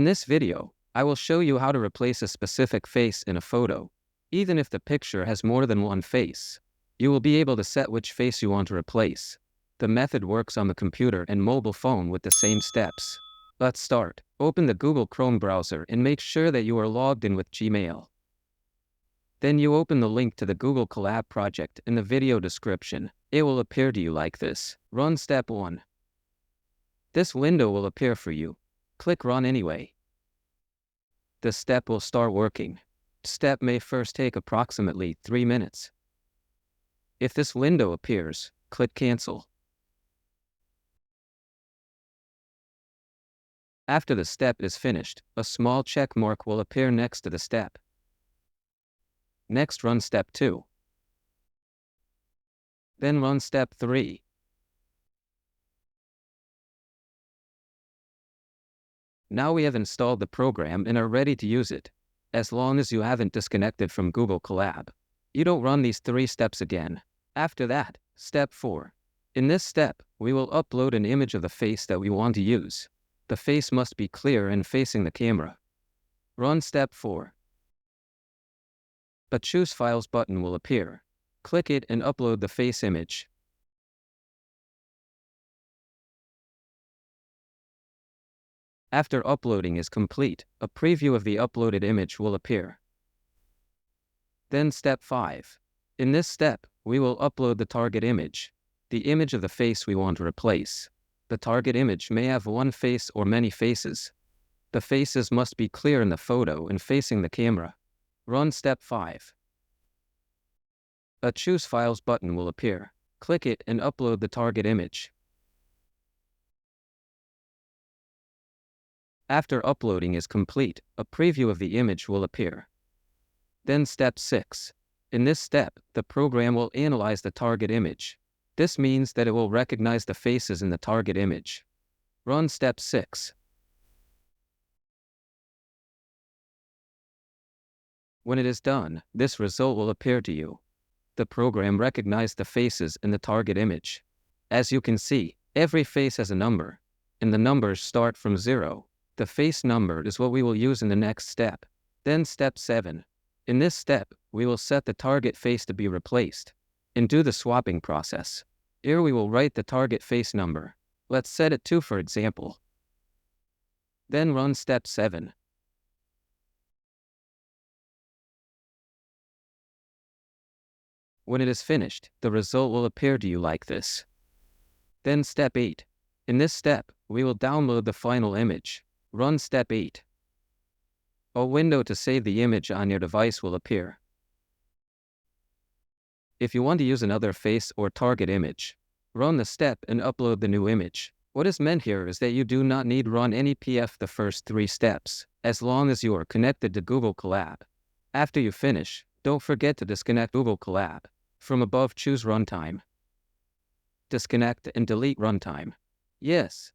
this video, I will show you how to replace a specific face in a photo. Even if the picture has more than one face, you will be able to set which face you want to replace. The method works on the computer and mobile phone with the same steps. Let's start. Open the Google Chrome browser and make sure that you are logged in with Gmail. Then you open the link to the Google Colab project in the video description. It will appear to you like this. Run step 1. This window will appear for you. Click Run anyway. The step will start working. Step may first take approximately 3 minutes. If this window appears, click Cancel. After the step is finished, a small check mark will appear next to the step. Next, run step 2. Then run step 3. Now we have installed the program and are ready to use it. As long as you haven't disconnected from Google Colab, you don't run these 3 steps again. After that, step 4. In this step, we will upload an image of the face that we want to use. The face must be clear and facing the camera. Run step 4. A Choose Files button will appear. Click it and upload the face image. After uploading is complete, a preview of the uploaded image will appear. Then step 5. In this step, we will upload the target image, the image of the face we want to replace. The target image may have one face or many faces. The faces must be clear in the photo and facing the camera. Run step 5. A Choose Files button will appear. Click it and upload the target image. After uploading is complete, a preview of the image will appear. Then step 6. In this step, the program will analyze the target image. This means that it will recognize the faces in the target image. Run step 6. When it is done, this result will appear to you. The program recognized the faces in the target image. As you can see, every face has a number, and the numbers start from 0. The face number is what we will use in the next step. Then step 7. In this step, we will set the target face to be replaced and do the swapping process. Here we will write the target face number. Let's set it to, for example. Then run step 7. When it is finished, the result will appear to you like this. Then step 8. In this step, we will download the final image. Run step 8. A window to save the image on your device will appear. If you want to use another face or target image, run the step and upload the new image. What is meant here is that you do not need run any PF the first 3 steps, as long as you are connected to Google Colab. After you finish, don't forget to disconnect Google Colab. From above, choose Runtime. Disconnect and delete Runtime. Yes,